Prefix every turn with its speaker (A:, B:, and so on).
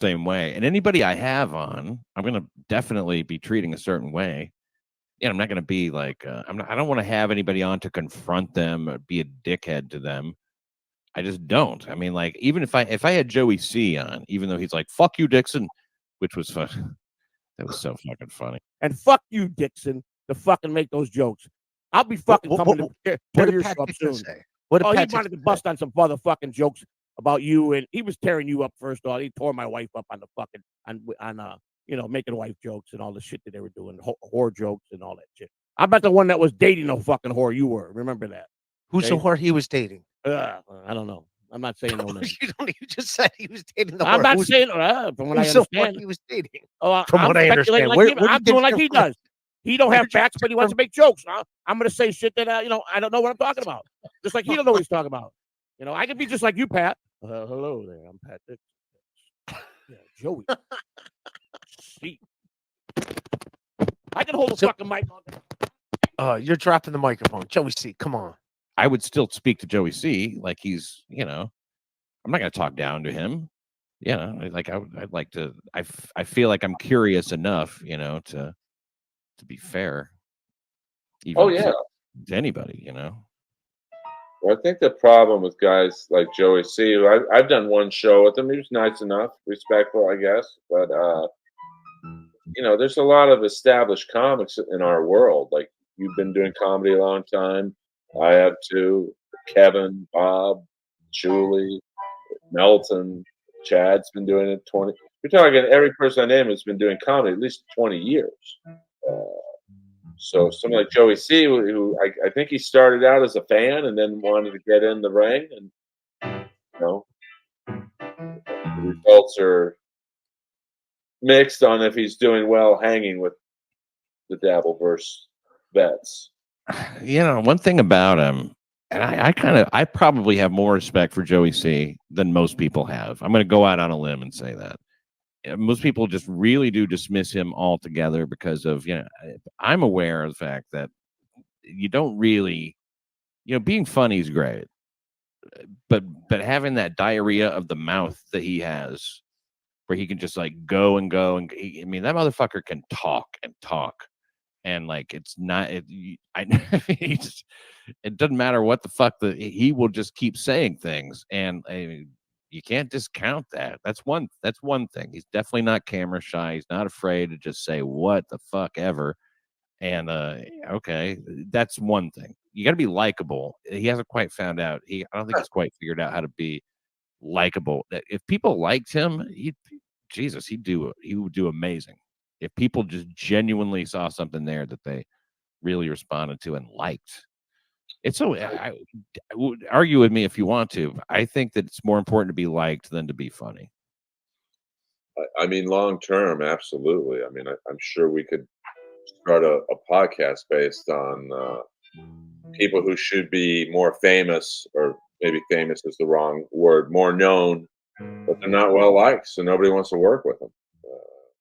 A: same way. And anybody I have on, I'm gonna definitely be treating a certain way. Yeah, I'm not gonna be like, I don't want to have anybody on to confront them, or be a dickhead to them. I just don't. I mean, like, even if I had Joey C on, even though he's like, "Fuck you, Dixon," which was fun. That was so fucking funny.
B: And fuck you, Dixon, to fucking make those jokes. I'll be fucking coming to tear
C: What
B: your
C: did Pat
B: show up
C: Dixon
B: soon.
C: say? What did
B: Oh, he
C: Pat
B: wanted to
C: Dixon
B: bust
C: say?
B: on some motherfucking jokes about you, and he was tearing you up first off. He tore my wife up on the fucking making wife jokes and all the shit that they were doing, whore jokes and all that shit. I bet the one that was dating no fucking whore you were. Remember that?
C: Who's the
B: Okay?
C: whore he was dating?
B: I don't know. I'm not saying no name.
C: You just said he was dating the whore.
B: I'm not saying from what I
C: Who's the whore
B: understand.
C: he was dating?
B: Oh,
C: From
B: I'm
C: what I
B: speculating
C: understand.
B: like
C: Where
B: him.
C: do you
B: I'm
C: get
B: doing like
C: your
B: he does. He don't
C: where
B: have
C: did you
B: facts,
C: get
B: but he
C: your
B: wants to make jokes. I'm going to say shit that I don't know what I'm talking about. Just like he don't know what he's talking about. I could be just like you, Pat. Hello there, I'm Pat Dixon. Yeah, Joey. See, I can hold a fucking mic on there.
C: You're dropping the microphone. Joey C, come on.
A: I would still speak to Joey C like he's, I'm not going to talk down to him. Like I'd like to. I feel like I'm curious enough, to be fair. Even to anybody.
D: Well, I think the problem with guys like Joey C, I've done one show with him. He was nice enough, respectful, I guess. But there's a lot of established comics in our world. Like, you've been doing comedy a long time. I have too. Kevin, Bob, Julie, Melton, Chad's been doing it 20. You're talking every person I name has been doing comedy at least 20 years. So someone like Joey C, who I think he started out as a fan and then wanted to get in the ring, and the results are mixed on if he's doing well hanging with the Dabbleverse vets.
A: One thing about him, and I probably have more respect for Joey C than most people have. I'm going to go out on a limb and say that. Most people just really do dismiss him altogether because of, I'm aware of the fact that you don't really, being funny is great, but having that diarrhea of the mouth that he has, where he can just like go and go, and I mean, that motherfucker can talk and talk, and like, it's not, it doesn't matter what the fuck he will just keep saying things, and you can't discount that. That's one thing. He's definitely not camera shy. He's not afraid to just say what the fuck ever. And okay, that's one thing. You got to be likable. He hasn't quite found out. I don't think he's quite figured out how to be likable. That if people liked him, he'd would do amazing. If people just genuinely saw something there that they really responded to and liked. It's so. I would argue with me if you want to. I think that it's more important to be liked than to be funny.
D: I mean, long term, absolutely. I mean, I'm sure we could start a podcast based on people who should be more famous, or maybe famous is the wrong word, more known, but they're not well liked, so nobody wants to work with them.